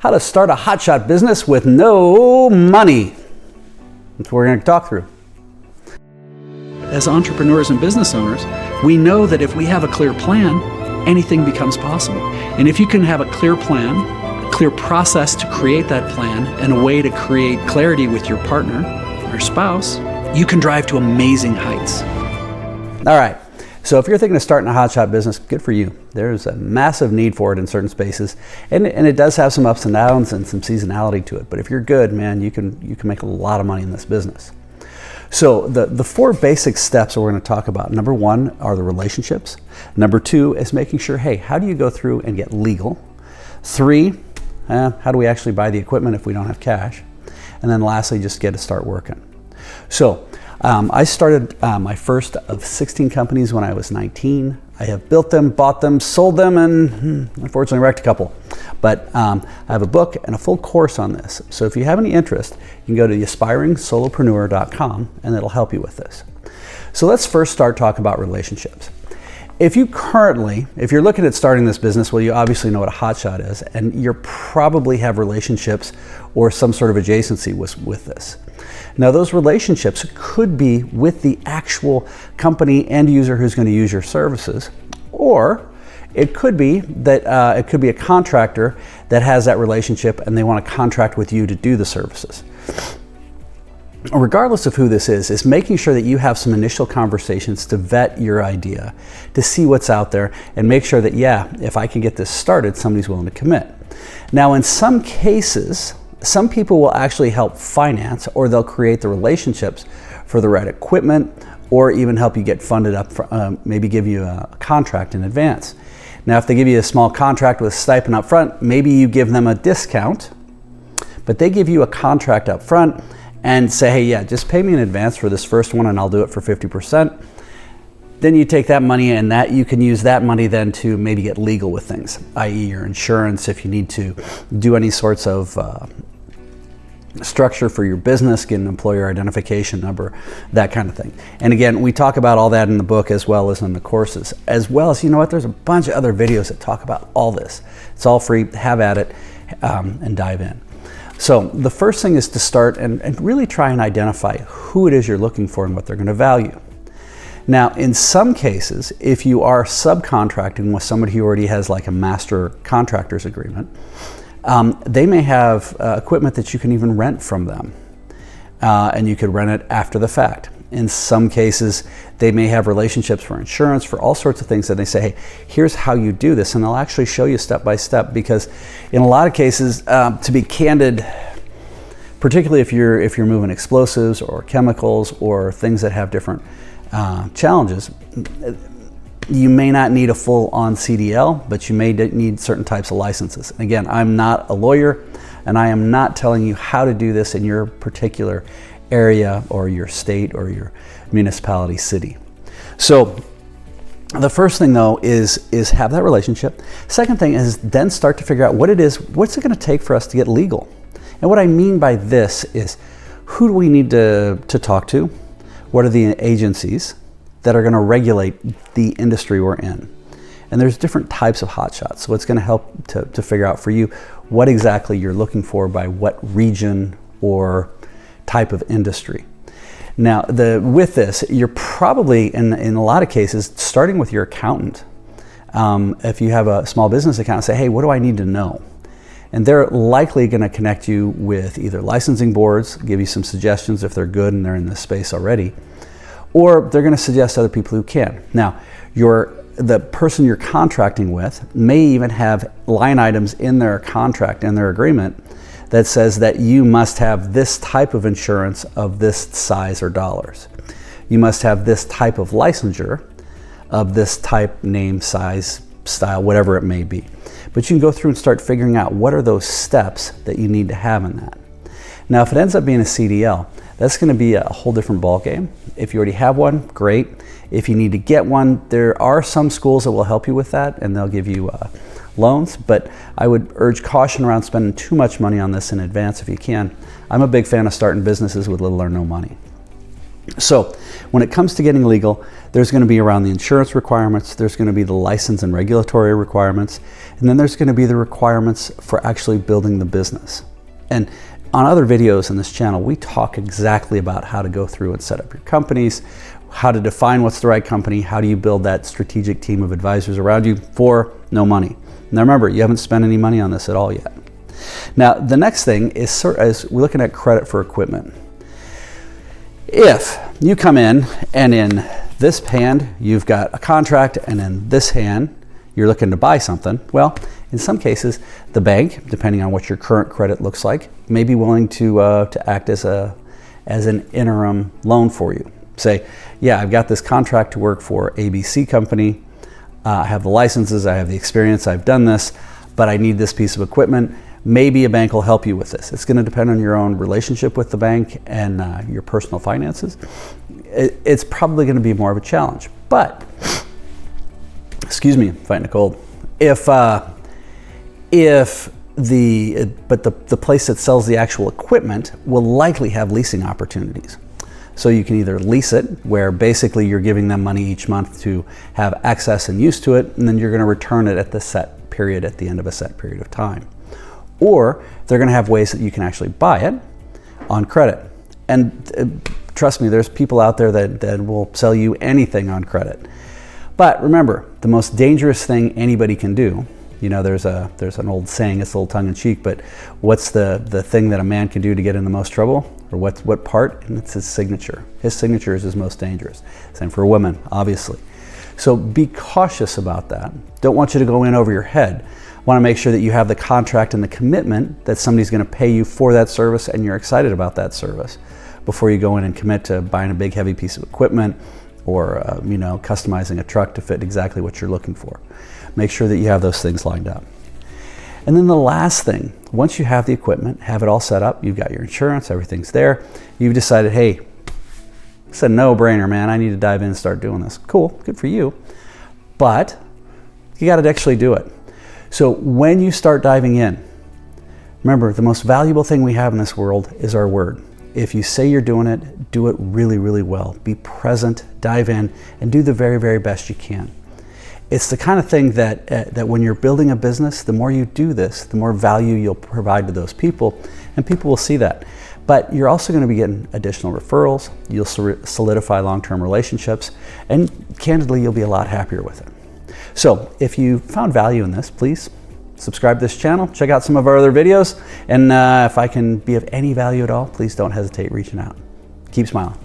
How to start a hotshot business with no money. That's what we're going to talk through. As entrepreneurs and business owners, we know that if we have a clear plan, anything becomes possible. And if you can have a clear plan, a clear process to create that plan, and a way to create clarity with your partner or spouse, you can drive to amazing heights. All right. So if you're thinking of starting a hotshot business, good for you. There's a massive need for it in certain spaces, and it does have some ups and downs and some seasonality to it. But if you're good, man, you can make a lot of money in this business. So the four basic steps that we're going to talk about. Number one are the relationships. Number two is making sure, hey, how do you go through and get legal? Three, how do we actually buy the equipment if we don't have cash? And then lastly, just get to start working. So I started my first of 16 companies when I was 19. I have built them, bought them, sold them, and unfortunately wrecked a couple. But I have a book and a full course on this. So if you have any interest, you can go to theaspiringsolopreneur.com and it'll help you with this. So let's first start talking about relationships. If you're looking at starting this business, well, you obviously know what a hotshot is, and you probably have relationships or some sort of adjacency with this. Now, those relationships could be with the actual company end user who's going to use your services, or it could be that it could be a contractor that has that relationship and they want to contract with you to do the services. Regardless of who this is making sure that you have some initial conversations to vet your idea, to see what's out there, and make sure that, yeah, if I can get this started, somebody's willing to commit. Now, in some cases, some people will actually help finance, or they'll create the relationships for the right equipment, or even help you get funded up, maybe give you a contract in advance. Now, if they give you a small contract with a stipend up front, maybe you give them a discount, but they give you a contract up front and say, hey, yeah, just pay me in advance for this first one and I'll do it for 50%. Then you take that money and that you can use that money then to maybe get legal with things, i.e. your insurance, if you need to do any sorts of structure for your business, get an employer identification number, that kind of thing. And again, we talk about all that in the book as well as in the courses, as well as, you know what, there's a bunch of other videos that talk about all this. It's all free, have at it, and dive in. So the first thing is to start and really try and identify who it is you're looking for and what they're going to value. Now, in some cases, if you are subcontracting with somebody who already has like a master contractor's agreement, they may have equipment that you can even rent from them, and you could rent it after the fact. In some cases, they may have relationships for insurance, for all sorts of things that they say, hey, here's how you do this, and they'll actually show you step by step, because in a lot of cases, to be candid, particularly if you're moving explosives or chemicals or things that have different challenges, you may not need a full-on CDL, but you may need certain types of licenses. Again, I'm not a lawyer, and I am not telling you how to do this in your particular area or your state or your municipality, city. So the first thing though is have that relationship. Second thing is then start to figure out what's it going to take for us to get legal. And what I mean by this is, who do we need to talk to? What are the agencies that are going to regulate the industry we're in? And there's different types of hotshots. So it's going to help to figure out for you what exactly you're looking for by what region or type of industry. Now, with this, you're probably, in a lot of cases, starting with your accountant. If you have a small business account, say, hey, what do I need to know? And they're likely going to connect you with either licensing boards, give you some suggestions if they're good and they're in this space already, or they're going to suggest other people who can. Now, the person you're contracting with may even have line items in their contract, in their agreement, that says that you must have this type of insurance of this size or dollars. You must have this type of licensure of this type, name, size, style, whatever it may be. But you can go through and start figuring out what are those steps that you need to have in that. Now, if it ends up being a CDL, that's going to be a whole different ballgame. If you already have one, great. If you need to get one, there are some schools that will help you with that, and they'll give you loans, but I would urge caution around spending too much money on this in advance if you can. I'm a big fan of starting businesses with little or no money. So when it comes to getting legal, there's going to be around the insurance requirements, there's going to be the license and regulatory requirements, and then there's going to be the requirements for actually building the business. And on other videos in this channel, we talk exactly about how to go through and set up your companies, how to define what's the right company, how do you build that strategic team of advisors around you for no money. Now remember, you haven't spent any money on this at all yet. Now the next thing is we're looking at credit for equipment. If you come in and in this hand you've got a contract and in this hand you're looking to buy something, well, in some cases the bank, depending on what your current credit looks like, may be willing to act as an interim loan for you. Say, yeah, I've got this contract to work for ABC company, I have the licenses, I have the experience, I've done this, but I need this piece of equipment. Maybe a bank will help you with this. It's going to depend on your own relationship with the bank and your personal finances. It's probably going to be more of a challenge. But, excuse me, I'm fighting a cold. The place that sells the actual equipment will likely have leasing opportunities. So you can either lease it, where basically you're giving them money each month to have access and use to it, and then you're going to return it at the set period, at the end of a set period of time. Or they're going to have ways that you can actually buy it on credit. And trust me, there's people out there that will sell you anything on credit. But remember, the most dangerous thing anybody can do, you know, there's an old saying, it's a little tongue-in-cheek, but what's the thing that a man can do to get in the most trouble? Or what part? And it's his signature. His signature is his most dangerous. Same for a woman, obviously. So be cautious about that. Don't want you to go in over your head. Want to make sure that you have the contract and the commitment that somebody's going to pay you for that service and you're excited about that service before you go in and commit to buying a big heavy piece of equipment or customizing a truck to fit exactly what you're looking for. Make sure that you have those things lined up. And then the last thing, once you have the equipment, have it all set up, you've got your insurance, everything's there, you've decided, hey, it's a no-brainer, man, I need to dive in and start doing this. Cool, good for you, but you got to actually do it. So when you start diving in, remember, the most valuable thing we have in this world is our word. If you say you're doing it, do it really, really well. Be present, dive in, and do the very, very best you can. It's the kind of thing that when you're building a business, the more you do this, the more value you'll provide to those people, and people will see that. But you're also going to be getting additional referrals, you'll solidify long-term relationships, and candidly, you'll be a lot happier with it. So if you found value in this, please subscribe to this channel, check out some of our other videos, and if I can be of any value at all, please don't hesitate reaching out. Keep smiling.